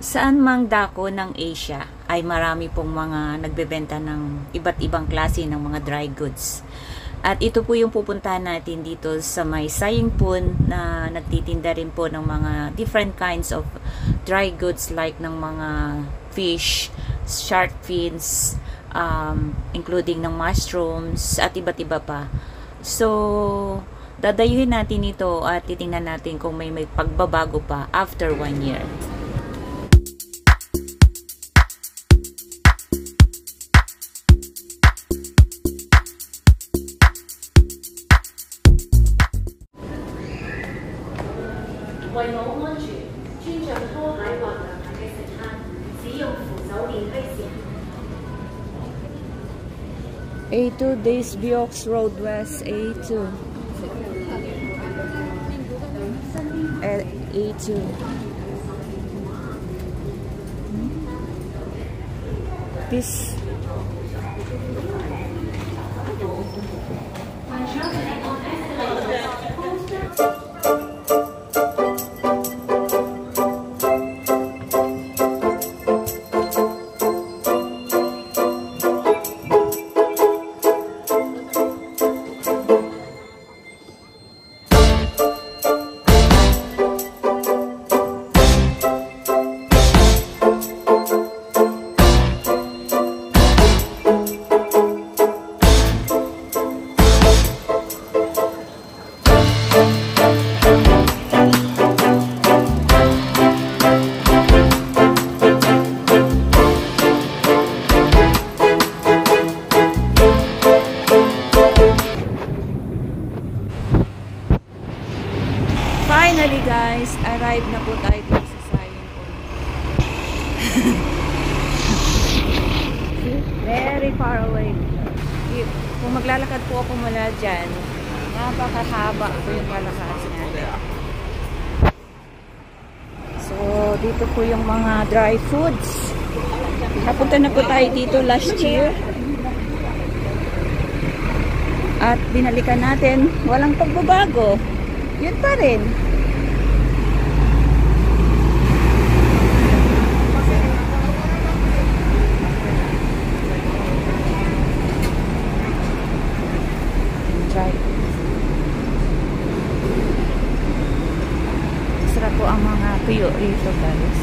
Saan mang dako ng Asia ay marami pong mga nagbebenta ng iba't ibang klase ng mga dry goods. At ito po yung pupuntahan natin dito sa may Sayingpun na nagtitinda rin po ng mga different kinds of dry goods like ng mga fish, shark fins, including ng mushrooms at iba't iba pa. So, dadayuhin natin ito at titingnan natin kung may pagbabago pa after 1 year. A2 Days Biox Road West A2 A2 This finally guys, arrive na po tayo dito sa Sayingpun. Very far away. Kung maglalakad po ako mula dyan, napakahaba po yung lalakad niya. So, dito po yung mga dry foods. Napunta na po tayo dito last year. At binalikan natin, walang pagbabago. Yun pa rin. Sarap po ang mga tuyo rito guys.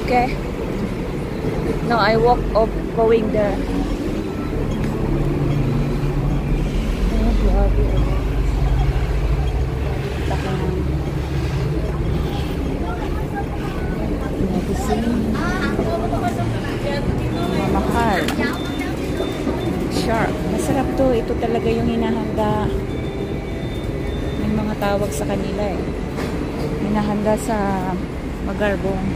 Okay. No, I walk up going there. Mahal. Shark. Masarap to. Ito talaga yung hinahanda. May mga tawag sa kanila eh. Hinahanda sa Magarbong.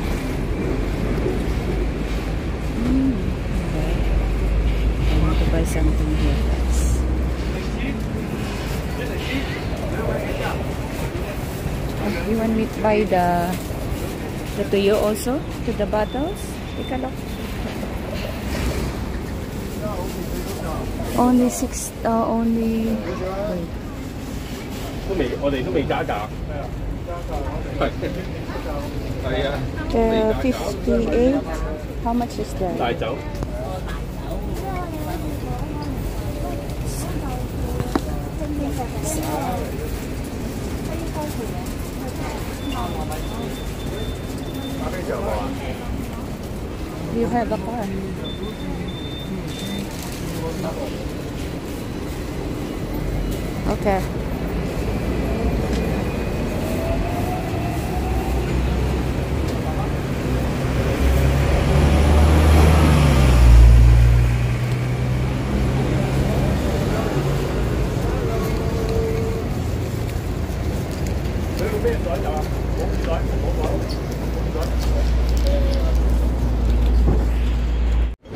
Okay. I want to buy something here guys. You want me to buy the tuyo also? To the bottles? Take a look. Only 6, only... Wait. 我哋都未加價。係啊。The 58. How much is that? 大酒。Do you have a car? Okay.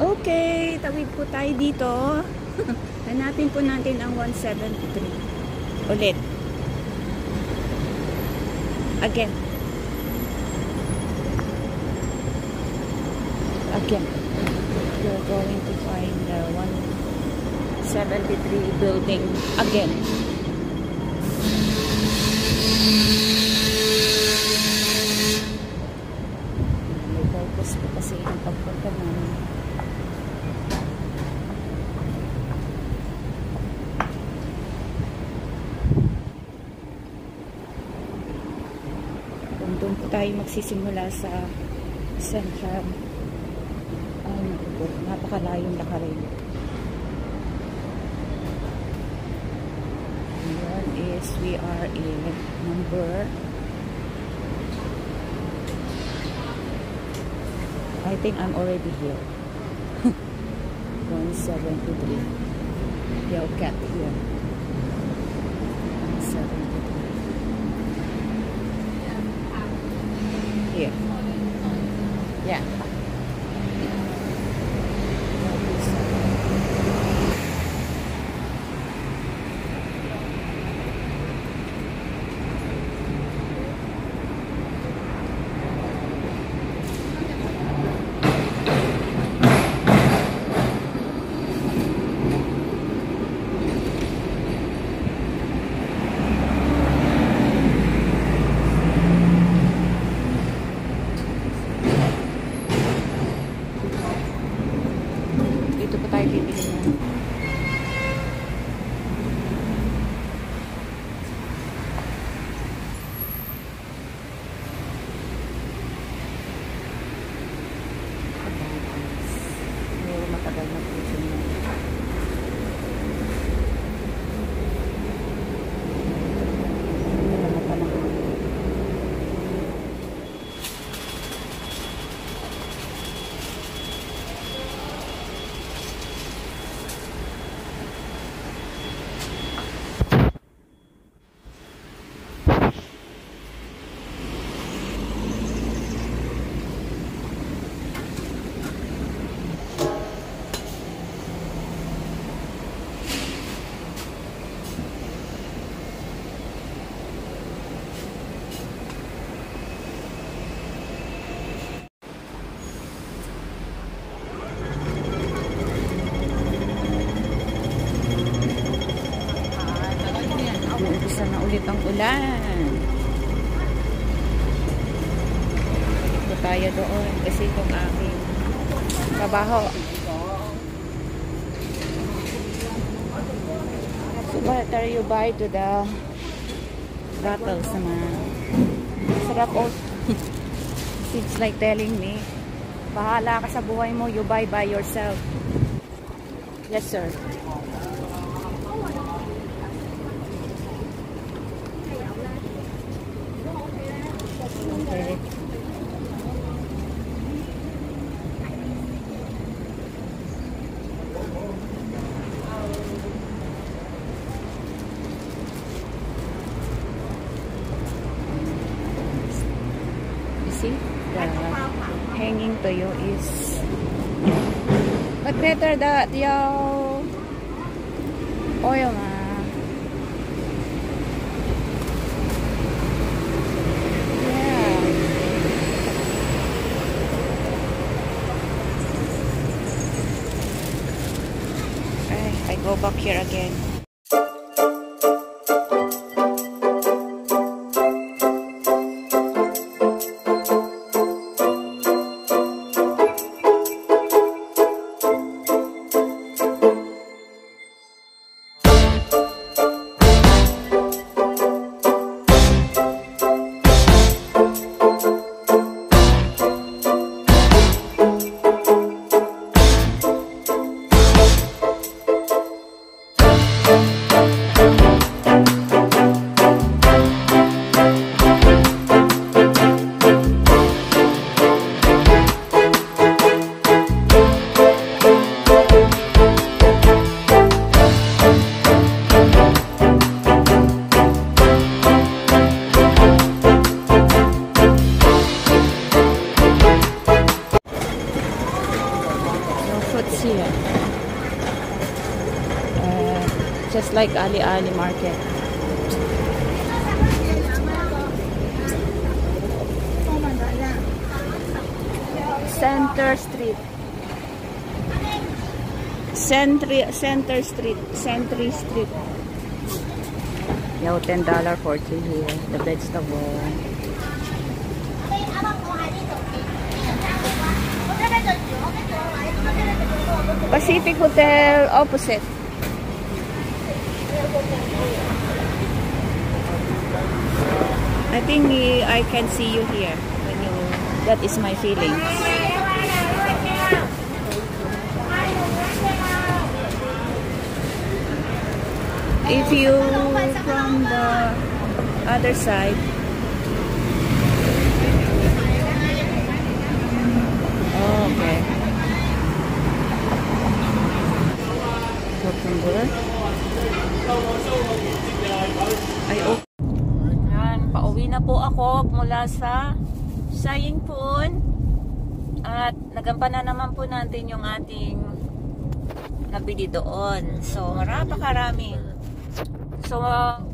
Okay, tawid po tayo dito. Hanapin po natin ang 173. Ulit. Again. again. You're going to find the 173 building again. May purpose po kasi yung pagpunta namin. Doon po tayo magsisimula sa Central. Napakalayong lakarin. Ayan is we are in number, I think I'm already here. 173. Yeah, cat here. 173. Here. Yeah. Dito po tayo bibili na. Matagal na po siya. Umpisa na ulit ang ulan. Ito tayo doon kasi itong aking trabaho. So what are you buy to the bottles naman? Sarap oh. It's like telling me, bahala ka sa buhay mo, you buy by yourself. Yes sir. Okay. You see, the hanging toyo is, but better that your oil na. I go back here again. Here. Just like Ali Market. Center Street. Center Street. Century Street. No, $10 for 3 here. The vegetable. Pacific Hotel opposite. I think I can see you here. When you, that is my feeling. If you from the other side, okay. Ay, okay. Yan, pauwi na po ako mula sa Sayingpun at nagampanan naman po natin yung ating nabili doon. So, marami. So,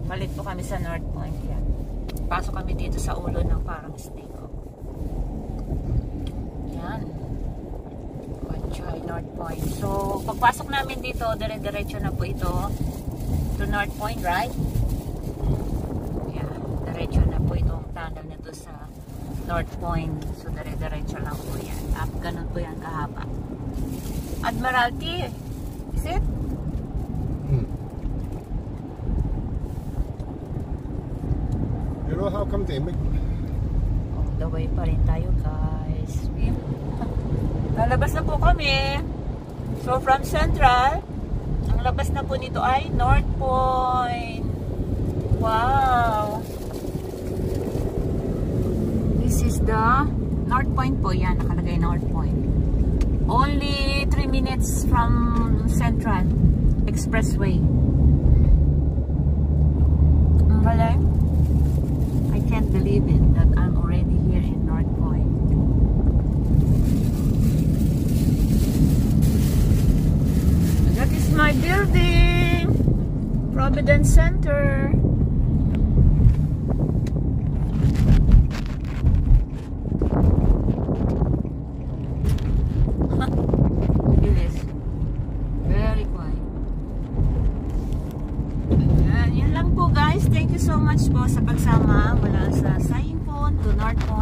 balik po kami sa North Point. Yan. Pasok kami dito sa ulo ng parang snake. Yan. Pachay, North Point. So, pagpasok namin dito, dire-diretso na po ito to North Point, right? Yan. Diretso na po itong tunnel nito sa North Point. So, dire-diretso lang po yan. At ganun po yan kahaba. Admiralty, is it? You know how come they make... On the way pa rin tayo, guys. Lalabas na po kami. So, from Central, ang labas na po nito ay North Point. Wow! This is the North Point po. Yan, nakalagay North Point. Only 3 minutes from Central Expressway. Ang galing. I can't believe it that I'm already here in North Point. That is my building, Providence Center. It is very quiet. Yan lang po, guys. Thank you so much po sa pagsama mula sa Sayingpun to North Point.